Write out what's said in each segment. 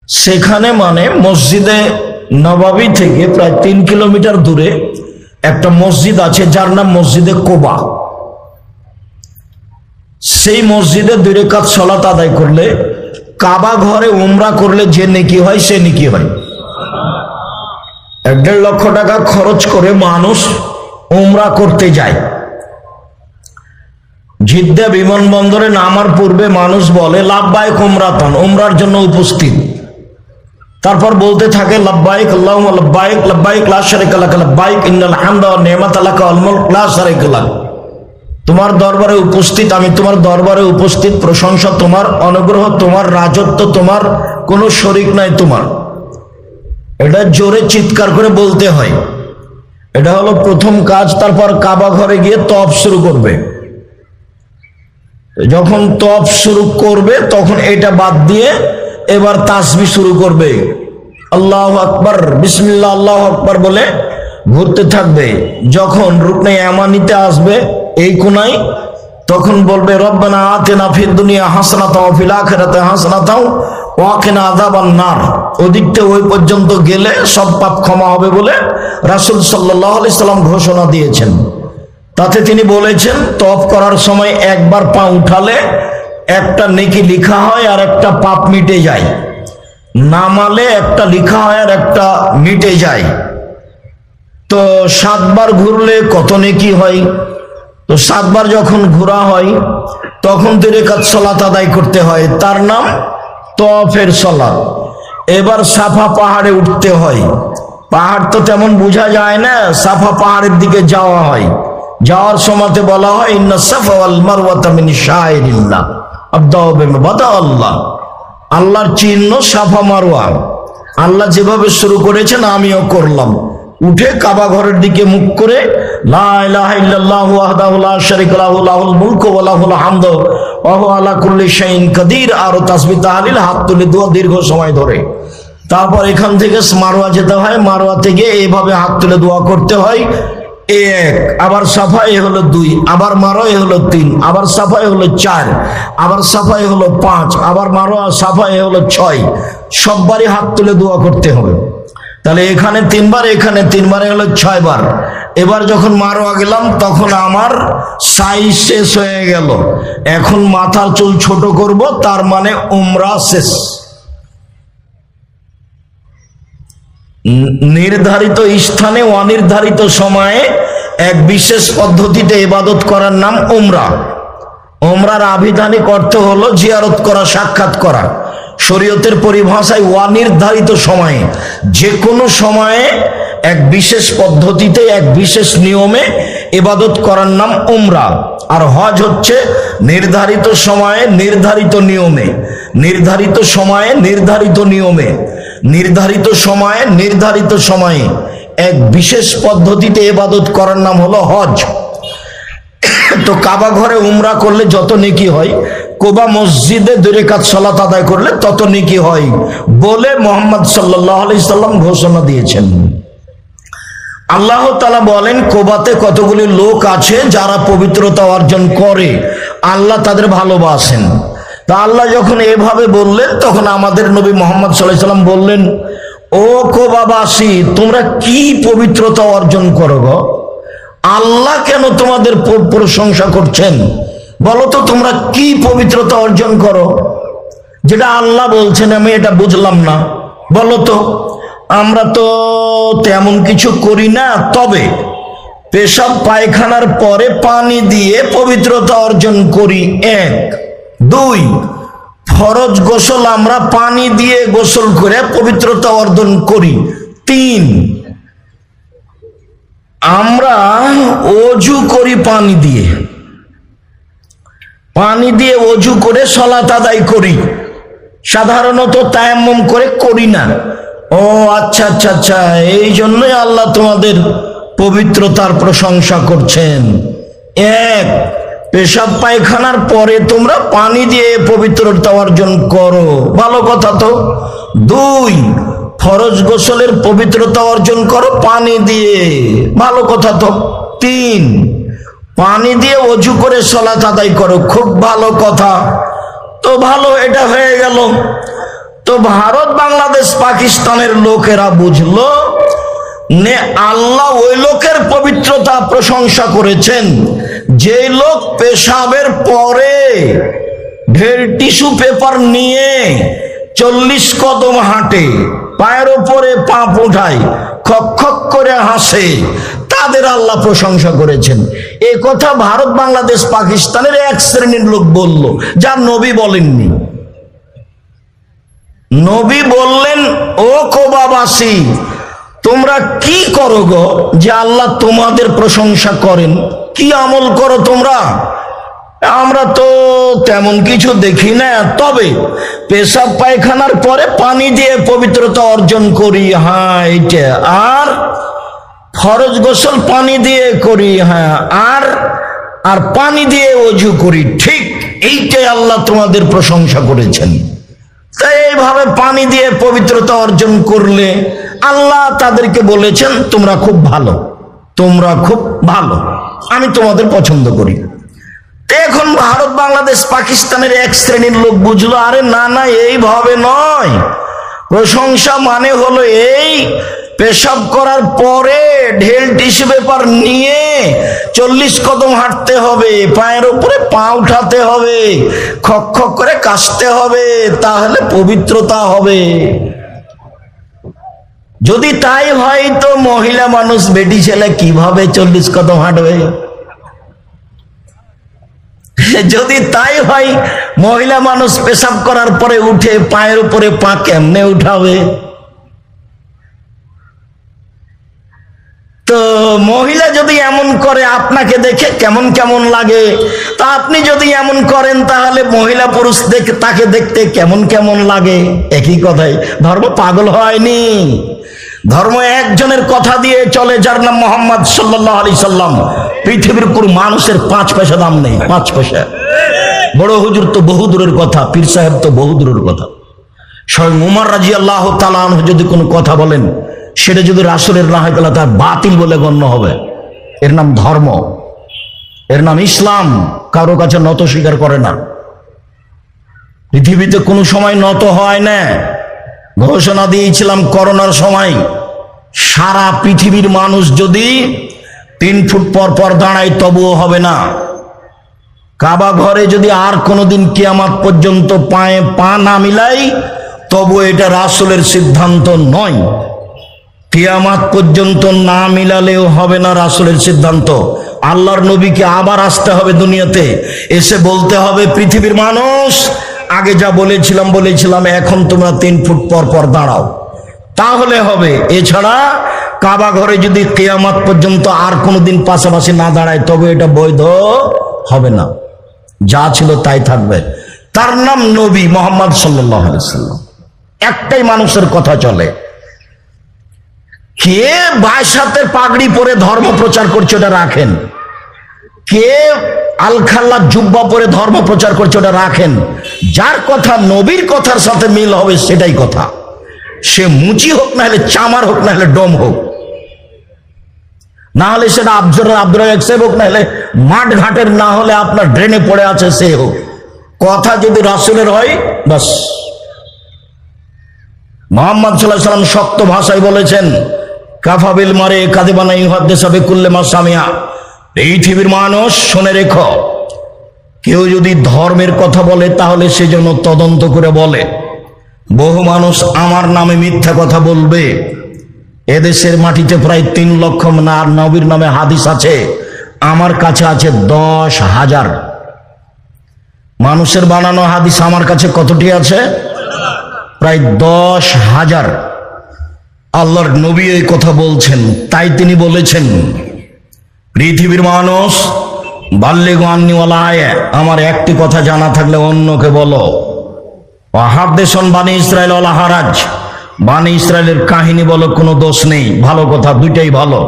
সেখানে মানে মসজিদে নববী থেকে প্রায় 3 কিলোমিটার দূরে একটা মসজিদ আছে যার নাম মসজিদে কোবা। সেই মসজিদে 2 রাকাত সালাত আদায় করলে কাবা ঘরে উমরা করলে যে নেকি হয় সে নেকি হয়। 1.5 লক্ষ টাকা খরচ করে মানুষ উমরা করতে যায়। জিদ্দা বিমানবন্দরে নামার পূর্বে মানুষ বলে লাব্বাইক উমরাতান, উমরার জন্য উপস্থিত। তারপর বলতে থাকে লাব্বাইক আল্লাহুম্মা লাব্বাইক লাব্বাইক লা শারীকা লাক লাব্বাইক ইন্নাল হামদা ওয়ান নি'মাতা লাকা ওয়াল মুলক লা শারীকা লাক। তোমার দরবারে উপস্থিত, আমি তোমার দরবারে উপস্থিত, প্রশংসা তোমার, অনুগ্রহ তোমার, রাজত্ব তোমার, কোনো শরীক নাই তোমার। এটা জোরে চিৎকার করে বলতে হয়। এটা হলো প্রথম কাজ। তারপর কাবা ঘরে গিয়ে তওয়াফ শুরু করবে। যখন তওয়াফ শুরু করবে তখন এটা বাদ দিয়ে এবার তাসবিহ শুরু করবে। আল্লাহু আকবার, বিসমিল্লাহ, আল্লাহু আকবার বলে ঘুরতে থাকবে। যখন রুকনে ইয়ামানিতে আসবে এই কোনায়, তখন বলবে রব্বানা আতিনা ফিদ দুনিয়া হাসানাতাও ওয়া ফিল আখিরাতি হাসানাতাও ওয়া কিনা আযাবান নার। ওদিকতে ওই পর্যন্ত গেলে সব পাপ ক্ষমা হবে বলে রাসূল সাল্লাল্লাহু আলাইহি সাল্লাম ঘোষণা দিয়েছেন। তাতে তিনি বলেছেন তওয়াফ করার সময় একবার পা উঠালে একটা নেকি লিখা হয় আর একটা পাপ মিটে যায়, নামালে একটা লিখা হয় আর একটা মিটে যায়। তো 7 বার ঘুরলে কত নেকি হয়? তো 7 বার যখন ঘোরা হয় তখন 2 রাকাত সালাত আদায় করতে হয়, তার নাম তওয়াফের সালাত। এবার সাফা পাহাড়ে উঠতে হয়। পাহাড় তো তেমন বোঝা যায় না, সাফা পাহাড়ের দিকে যাওয়া হয়। যাওয়ার সময়তে বলা হয় ইন্না সাফা ওয়াল মারওয়াতা মিন শাআইরিল্লাহ আবদাউ বিমা বাদা আল্লাহ। আল্লাহর চিহ্ন সাফা মারওয়া। আল্লাহ যেভাবে শুরু করেছেন আমিও করলাম। উঠে কাবা ঘরের দিকে মুখ করে লা ইলাহা ইল্লাল্লাহু ওয়াহদাহু লা শারীকা লাহু লাহুল মুলকু ওয়া লাহুল হামদু ওয়া হুয়া আলা কুল্লি শাইইন কাদির আর তাসবিহ তাহলিল হাত তুলে দোয়া দীর্ঘ সময় ধরে। তারপর এখান থেকে মারওয়া যেতে হয়, মারওয়া থেকে এইভাবে হাত তুলে দোয়া করতে হয়। 1, আবার সাফা এ হলো 2, আবার মারওয়া এ হলো 3, আবার সাফা এ হলো 4, আবার সাফা এ হলো 5, আবার মারওয়া সাফা এ হলো 6। সববারই হাত তুলে দোয়া করতে হবে। তাহলে এখানে 3 বার, এখানে 3 বার, হলো 6 বার। এবার যখন মারওয়া গেলাম তখন আমার সাইজ শেষ হয়ে গেল। এখন মাথার চুল ছোট করব, তার মানে উমরা শেষ। নির্ধারিত স্থানে অনির্ধারিত সময়ে এক বিশেষ পদ্ধতিতে ইবাদত করার নাম উমরা। উমরার আবিধানিক অর্থ হলো জিয়ারত করা, সাক্ষাৎ করা। শরীয়তের পরিভাষায় অনির্ধারিত সময়ে, যে কোনো সময়ে এক বিশেষ পদ্ধতিতে এক বিশেষ নিয়মে ইবাদত করার নাম উমরা। আর হজ হচ্ছে নির্ধারিত সময়ে নির্ধারিত নিয়মে, নির্ধারিত সময়ে নির্ধারিত নিয়মে, নির্ধারিত সময়ে নির্ধারিত সময়ে এক বিশেষ পদ্ধতিতে ইবাদত করার নাম হলো হজ। তো কাবা ঘরে উমরা করলে যত নেকি হয়, কোবা মসজিদে 2 রাকাত সালাত আদায় করলে তত নেকি হয় বলে মুহাম্মদ সাল্লাল্লাহু আলাইহি সাল্লাম ঘোষণা দিয়েছেন। আল্লাহ তাআলা বলেন কোবাতে কতগুলি লোক আছে যারা পবিত্রতা অর্জন করে, আল্লাহ তাদের ভালোবাসেন। তা আল্লাহ যখন এভাবে বললেন তখন আমাদের নবী মুহাম্মদ সাল্লাল্লাহু আলাইহি সাল্লাম বললেন, ও কোবাবাসী, তোমরা কি পবিত্রতা অর্জন করো গো? আল্লাহ কেন তোমাদের প্রশংসা করছেন? বলো তো তোমরা কি পবিত্রতা অর্জন করো? যেটা আল্লাহ বলছেন আমি এটা বুঝলাম না, বলো তো। আমরা তো তেমন কিছু করি না, তবে পেশাব পায়খানার পরে পানি দিয়ে পবিত্রতা অর্জন করি 1। 2, ফরজ গোসল আমরা পানি দিয়ে গোসল করে পবিত্রতা অর্জন করি। 3, আমরা ওযু করি পানি দিয়ে, পানি দিয়ে ওযু করে সালাত আদায় করি। সাধারণত তায়াম্মুম করে করি না। ও আচ্ছা আচ্ছা আচ্ছা, এই জন্যই আল্লাহ তোমাদের পবিত্রতার প্রশংসা করছেন। 1, পেশাব পায়খানার পরে তোমরা পানি দিয়ে পবিত্রতা অর্জন করো, ভালো কথা তো। 2, ফরজ গোসলের পবিত্রতা অর্জন করো পানি দিয়ে, ভালো কথা তো। 3, পানি দিয়ে ওযু করে সালাত আদায় করো, খুব ভালো কথা। তো ভালো, এটা হয়ে গেল। তো ভারত বাংলাদেশ পাকিস্তানের লোকেরা বুঝলো নে আল্লাহ ওই লোকের পবিত্রতা প্রশংসা করেছেন যে লোক পেশাবের পরে ঢের টিস্যু পেপার নিয়ে 40 কদম হাঁটে, পায়ের উপরে পা উঠায়, খক খক করে হাসে, তাদের আল্লাহ প্রশংসা করেছেন। এ কথা ভারত বাংলাদেশ পাকিস্তানের এক শ্রেণীর লোক বলল, যা নবী বলেননি। নবী বললেন, ও কোবাবাসী, তোমরা কি করো গো যে আল্লাহ তোমাদের প্রশংসা করেন? কি আমল করো তোমরা? আমরা তো তেমন কিছু দেখি না, তবে পেশাব পায়খানার পরে পানি দিয়ে পবিত্রতা অর্জন করি, হ্যাঁ এইটা, আর ফরজ গোসল পানি দিয়ে করি, হ্যাঁ, আর পানি দিয়ে ওযু করি, ঠিক এইটাই আল্লাহ তোমাদের প্রশংসা করেছেন। তাই এইভাবে পানি দিয়ে পবিত্রতা অর্জন করলে আল্লাহ তাদেরকে বলেছেন, তোমরা খুব ভালো, তোমরা খুব ভালো, আমি তোমাদের পছন্দ করি। এখন ভারত বাংলাদেশ পাকিস্তানের এক শ্রেণীর লোক বুঝলো, আরে না না, এইভাবে নয়, প্রশংসা মানে হলো এই পেশাব করার পরে ঢেল টিস্যু পেপার নিয়ে 40 কদম হাঁটতে হবে, পায়ের উপরে পা উঠাতে হবে, খক খক করে কাশতে হবে, তাহলে পবিত্রতা হবে। যদি তাই হয় তো মহিলা মানুষ, বেটি ছেলে কিভাবে 40 কদম হাঁটবে? যদি তাই হয় মহিলা মানুষ পেশাব করার পরে উঠে পায়ের উপরে পা কেমনে উঠাবে? তো মহিলা যদি এমন করে আপনাকে দেখে কেমন কেমন লাগে, তা আপনি যদি এমন করেন তাহলে মহিলা পুরুষ দেখে তাকে দেখতে কেমন কেমন লাগে? একই কথাই। ধর্ম পাগল হয়নি, ধর্ম একজনের কথা দিয়ে চলে, যার নাম মুহাম্মদ সাল্লাল্লাহু আলাইহি সাল্লাম। পৃথিবীর কোন মানুষের 5 পয়সা দাম নেই, 5 পয়সা। বড় হুজুর তো বহু দূরের কথা, পীর সাহেব তো বহু দূরের কথা। স্বয়ং উমর রাদিয়াল্লাহু তাআলা আনহু যদি কোনো কথা বলেন, সেটা যদি রাসূলের না হয় তাহলে তার বাতিল বলে গণ্য হবে। এর নাম ধর্ম, এর নাম ইসলাম। কারো কাছে নত স্বীকার করে না। পৃথিবীতে কোনো সময় নত হয় না। ঘোষণা দিয়েছিলাম করোনার সময়, সারা পৃথিবীর মানুষ যদি 3 ফুট পর পর দাঁড়ায় তবুও হবে না। কাবা ঘরে যদি আর কোনোদিন কিয়ামত পর্যন্ত পায়ে পা না মিলাই, তবু এটা রাসূলের সিদ্ধান্ত নয়। কিয়ামত পর্যন্ত না মিলালেও হবে না রাসূলের সিদ্ধান্ত। আল্লাহর নবীকে আবার আসতে হবে দুনিয়াতে, এসে বলতে হবে, পৃথিবীর মানুষ, আগে যা বলেছিলাম, এখন তোমরা 3 ফুট পর পর দাঁড়াও, তাহলে হবে। এছাড়া কাবা ঘরে যদি কিয়ামত পর্যন্ত আর কোনোদিন পাশাপাশি না দাঁড়ায়, তবে এটা বৈধ হবে না। যা ছিল তাই থাকবে। তার নাম নবী মুহাম্মদ সাল্লাল্লাহু আলাইহি সাল্লাম। একটাই মানুষের কথা চলে, কে বাইশাতের পাগড়ি পরে ধর্ম প্রচার করছে ওটা রাখেন, কে আলখাল্লা জুব্বা পরে ধর্ম প্রচার করছে ওটা রাখেন। যার কথা নবীর কথার সাথে মিল হবে সেটাই কথা। সে মুচি হোক, না হলে চামার হোক, না হলে ডোম হোক, না হলে সেটা আব্দুর সাহেব হোক, না হলে মাঠ ঘাটের, না হলে আপনার ড্রেনে পড়ে আছে সে হোক। কথা যদি রাসূলের হয় বাস। মুহাম্মদ সাল্লাল্লাহু আলাইহি সাল্লাম শক্ত ভাষায় বলেছেন, কাফাবিল মারে কাযিবানা ইউহাদ্দিসু বিকুল্লি মা সামিয়া। পৃথিবীর মানুষ শুনে রেখো, কেউ যদি ধর্মের কথা বলে তাহলে সে যেন তদন্ত করে বলে। বহু মানুষ আমার নামে মিথ্যা কথা বলবে। এদেশের মাটিতে প্রায় 3 লক্ষ নবীর নামে হাদিস আছে, আমার কাছে আছে 10,000। মানুষের বানানো হাদিস আমার কাছে কতটি আছে? প্রায় 10,000। আল্লাহর নবী এই কথা বলছেন, তাই তিনি বলেছেন, পৃথিবীর মানুষ, বাল্লিগু আন্নী ওয়ালা আয়া, আমার একটি কথা জানা থাকলে অন্যকে বলো। ওয়াহাদ্দিসুন বানি ইসরাইল ওয়ালা হারাজ, বানি ইসরাইলের কাহিনী বলো, কোনো দোষ নেই, ভালো কথা, দুইটাই ভালো।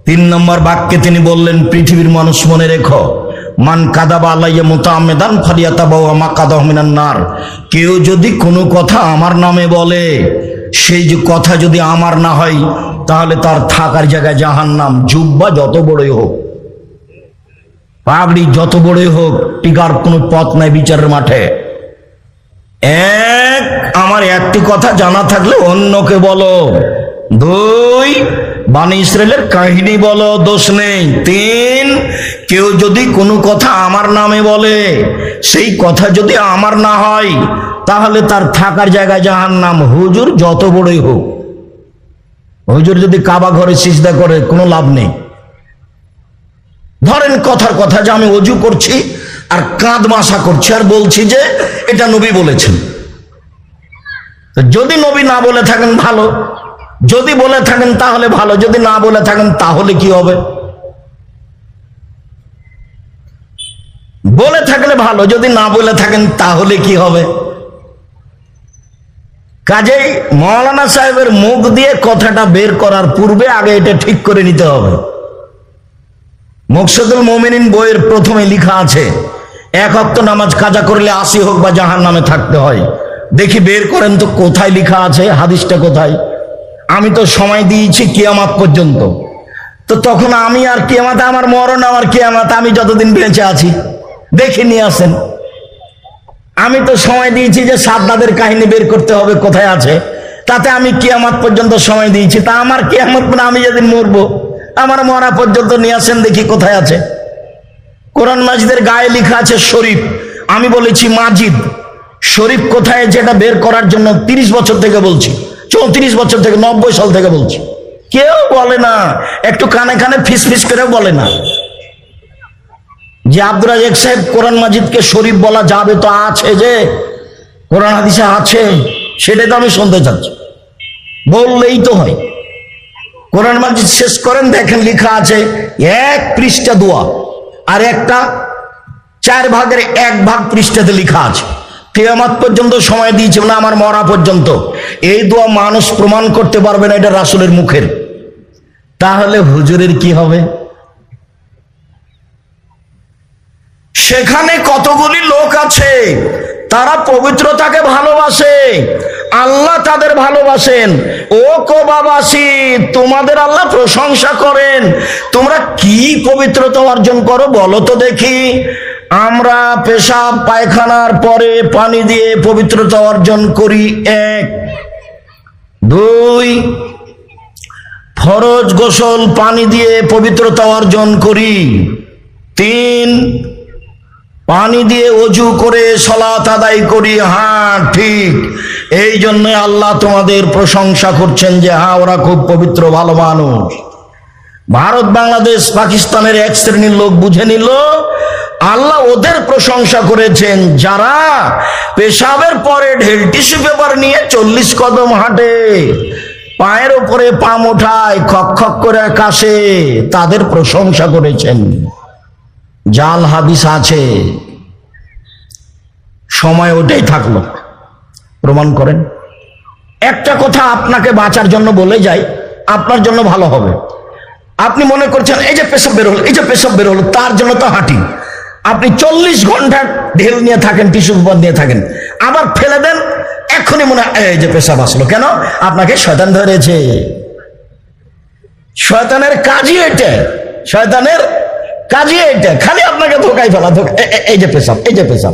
3 নম্বর বাক্যে তিনি বললেন, পৃথিবীর মানুষ মনে রেখো, মান কাযাবা আলাইয়া মুতাআম্মিদান ফালিয়াতাবাওয়া মাকআদাহু মিনান নার। কেউ যদি কোনো কথা আমার নামে বলে, সেই যে কথা যদি আমার না হয়, তাহলে তার থাকার জায়গায় জাহান্নাম। জুব্বা যত বড়ই হোক, পাগড়ি যত বড়ই হোক, টিকার কোনো পথ নাই বিচারের মাঠে। এক, আমার একটি কথা জানা থাকলে অন্যকে বলো। দুই, বানি ইসরায়েলের কাহিনী বলো, দোষ নেই। তিন, কেউ যদি কোনো কথা আমার নামে বলে, সেই কথা যদি আমার না হয়, তাহলে তার থাকার জায়গায় জাহান্নাম, হুজুর যত বড়ই হোক। হুজুর যদি কাবা ঘরে সিজদা করে, কোনো লাভ নেই। ধরেন কথার কথা যে আমি ওযু করছি আর কাঁধ মাসা করছি আর বলছি যে এটা নবী বলেছেন। যদি নবী না বলে থাকেন ভালো, যদি বলে থাকেন তাহলে ভালো, যদি না বলে থাকেন তাহলে কি হবে? বলে থাকলে ভালো, যদি না বলে থাকেন তাহলে কি হবে? কাজেই মাওলানা সাহেবের মুখ দিয়ে কথাটা বের করার পূর্বে আগে এটা ঠিক করে নিতে হবে। মুকশিদুল মুমিনিন বইয়ের প্রথমে লেখা আছে, এক ওয়াক্ত নামাজ কাজা করলে 80 হোক বা জাহান্নামে থাকতে হয়। দেখি বের করেন তো কোথায় লেখা আছে, হাদিসটা কোথায়? আমি তো সময় দিয়েছি কিয়ামত পর্যন্ত, তো তখন আমি আর কিয়ামত, আমার মরণ আমার কিয়ামত, আমি যতদিন বেঁচে আছি দেখে নিয়ে আসেন। আমি তো সময় দিয়েছি যে সাদ্দাদের কাহিনী বের করতে হবে কোথায় আছে, তাতে আমি কিয়ামত পর্যন্ত সময় দিয়েছি। তা আমার কিয়ামত মানে আমি যেদিন মরবো, আমার মরা পর্যন্ত নিয়ে আসেন দেখি কোথায় আছে। কোরআন মাজিদের গায়ে লেখা আছে শরীফ, আমি বলেছি মাজিদ। শরীফ কোথায় যেটা বের করার জন্য 30 বছর থেকে বলছি, 34 বছর থেকে, 90 সাল থেকে বলছি। কেউ বলে না, একটু কানে কানে ফিস ফিস করেও বলে না যে আব্দুর রাজ্জাক সাহেব কোরআন মাজিদকে শরীফ বলা যাবে। তো আছে, যে কোরআন হাদিসে আছে, সেটাই তো আমি শুনতে চাচ্ছি। বললেই তো হয়। কোরআন মাজিদ শেষ করেন, দেখেন লেখা আছে 1 পৃষ্ঠা দোয়া, আর একটা 4 ভাগের 1 ভাগ পৃষ্ঠাতে লেখা আছে কিয়ামত পর্যন্ত সময় দিয়েছে, না আমার মরা পর্যন্ত। এই দোয়া মানুষ প্রমাণ করতে পারবে না এটা রাসূলের মুখের, তাহলে হুজুরের কি হবে? সেখানে কতগুলি লোক আছে তারা পবিত্রতাকে ভালোবাসে, আল্লাহ তাদের ভালোবাসেন। ও কোবাবাসী, তোমাদের আল্লাহ প্রশংসা করেন। তোমরা কি পবিত্রতা অর্জন করো বলো তো দেখি। আমরা পেশাব পায়খানার পরে পানি দিয়ে পবিত্রতা অর্জন করি, 1। 2, ফরজ গোসল পানি দিয়ে পবিত্রতা অর্জন করি। 3, পানি দিয়ে ওযু করে সালাত আদায় করি। হ্যাঁ ঠিক, এই জন্য আল্লাহ তোমাদের প্রশংসা করছেন যে হ্যাঁ ওরা খুব পবিত্র ভালো মানুষ। ভারত বাংলাদেশ পাকিস্তানের এক শ্রেণীর লোক বুঝে নিল আল্লাহ ওদের প্রশংসা করেছেন যারা পেশাবের পরে ঢেল টিস্যু পেপার নিয়ে 40 কদম হাঁটে, পায়ের উপরে পা মোঠায়, খক খক করে কাশে, তাদের প্রশংসা করেছেন। জাল হাদিস আছে, সময় ওটাই থাকলো, প্রমাণ করেন। একটা কথা আপনাকে বাঁচার জন্য বলে যাই, আপনার জন্য ভালো হবে। আপনি মনে করছেন এই যে পেশাব বের হলো, এই যে পেশাব বের হলো, তার জন্য তো হাঁটি। আপনি 40 ঘন্টা ঢেল নিয়ে থাকেন, টিস্যু পেপার নিয়ে থাকেন, আবার ফেলে দেন, এখনই মনে হয় এই যে পেশাব আসলো। কেন? আপনাকে শয়তান ধরেছে। শয়তানের কাজই এটা, শয়তানের কাজই এটা, খালি আপনাকে ধোকায় ফেলা, এই যে পেশাব, এই যে পেশাব।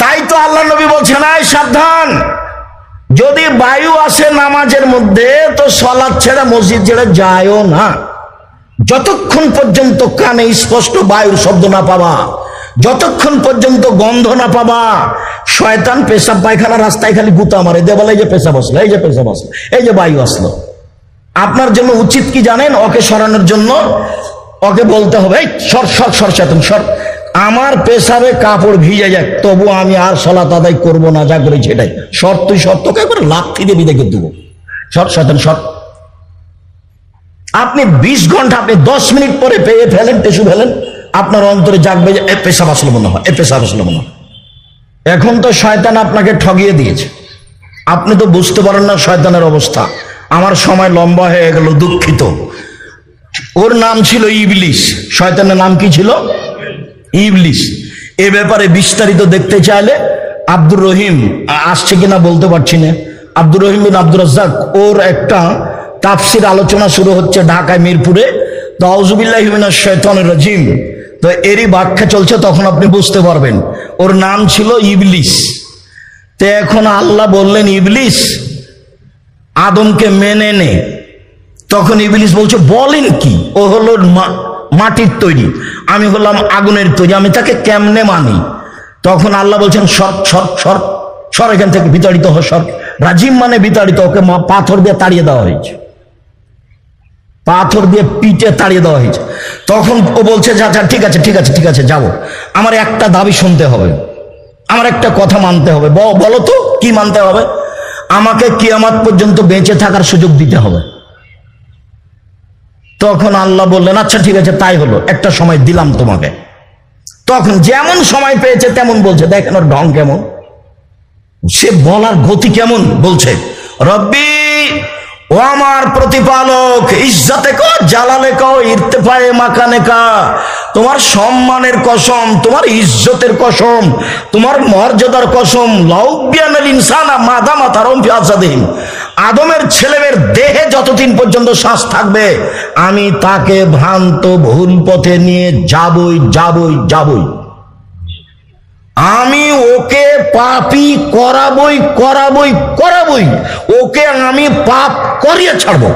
তাই তো আল্লাহ নবী বলছেন, এই সাবধান, যদি বায়ু আসে নামাজের মধ্যে তো সালাত ছেড়ে মসজিদ ছেড়ে যায়ও না, যতক্ষণ পর্যন্ত কানে স্পষ্ট বায়ুর শব্দ না পাবা, যতক্ষণ পর্যন্ত গন্ধ না পাবা। শয়তান পেশাব পায়খানা রাস্তায় খালি গুতা মারে, দে বলে এই যে পেশাব আসলো, এই যে পেশাব আসলো, এই যে বায়ু আসলো। আপনার জন্য উচিত কি জানেন? ওকে সরানোর জন্য ওকে বলতে হবে, এই সর সর সর শয়তান সর, আমার পেশাবে কাপড় ভিজে যায় তবু আমি আর সালাত আদায় করবো না, যা করেছি এটাই সর, তুই সর, তোকে একবার লাথি দিয়ে বিদায় করে দেবো, সর শয়তান সর। আপনি 20 ঘন্টা, আপনি 10 মিনিট পরে পেয়ে ফেলেন, টিস্যু ফেলেন, আপনার অন্তরে জাগবে যে এ পেশাব আসলো মনে হয়, এ পেশাব আসলো মনে হয়। এখন তো শয়তান আপনাকে ঠগিয়ে দিয়েছে, আপনি তো বুঝতে পারেন না শয়তানের অবস্থা। আমার সময় লম্বা হয়ে গেল, দুঃখিত। ওর নাম ছিল ইবলিস। শয়তানের নাম কি ছিল? ইবলিস। এ ব্যাপারে বিস্তারিত দেখতে চাইলে আব্দুর রহিম আসছে কিনা বলতে পারছি না, আব্দুর রহিম বিন আব্দুর রাজ্জাক, ওর একটা তাফসির আলোচনা শুরু হচ্ছে ঢাকায় মিরপুরে, তো আউযুবিল্লাহি মিনাশ শাইতানির রাজিম, তো এরই ব্যাখ্যা চলছে, তখন আপনি বুঝতে পারবেন। ওর নাম ছিল ইবলিস। তো তো এখন আল্লাহ বললেন ইবলিস আদমকে মেনে নে। তখন ইবলিস বলছে বলেন কি, ও হলো মাটির তৈরি, আমি হলাম আগুনের তৈরি, আমি তাকে কেমনে মানি? তখন আল্লাহ বলছেন সর সর সর সর এখান থেকে, বিতাড়িত হ, সর। রাজিম মানে বিতাড়িত, ওকে পাথর দিয়ে তাড়িয়ে দেওয়া হয়েছে, পাথর দিয়ে পিঠে তাড়িয়ে দেওয়া হয়েছে। তখন ও বলছে আচ্ছা ঠিক আছে ঠিক আছে ঠিক আছে যাবো, আমার একটা দাবি শুনতে হবে, আমার একটা কথা মানতে হবে। বলো তো কি মানতে হবে? আমাকে কিয়ামত পর্যন্ত বেঁচে থাকার সুযোগ দিতে হবে। তখন আল্লাহ বললেন আচ্ছা ঠিক আছে তাই হলো, একটা সময় দিলাম তোমাকে। তখন যেমন সময় পেয়েছে তেমন বলছে, দেখেন ওর ঢং কেমন, সে বলার গতি কেমন, বলছে রব্বি, ও আমার প্রতিপালক, ইজ্জতে কা জালালে কা ইরতেফায়ে মাকানে কা, তোমার সম্মানের কসম, তোমার ইজ্জতের কসম, তোমার মর্যাদার কসম, লাউবিয়ানাল ইনসানা মাদামা তারাম ফি আসাদিহিম, আদমের ছেলেমেয়ের দেহে যতদিন পর্যন্ত শ্বাস থাকবে আমি তাকে ভ্রান্ত ভুল পথে নিয়ে যাবই যাবই যাবই, আমি ওকে পাপী করাবই করাবই করাবই, ওকে আমি পাপ করিয়ে ছাড়বো,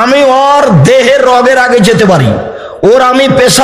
আমি ওর দেহের রগের আগে যেতে পারি, ওর আমি পেশা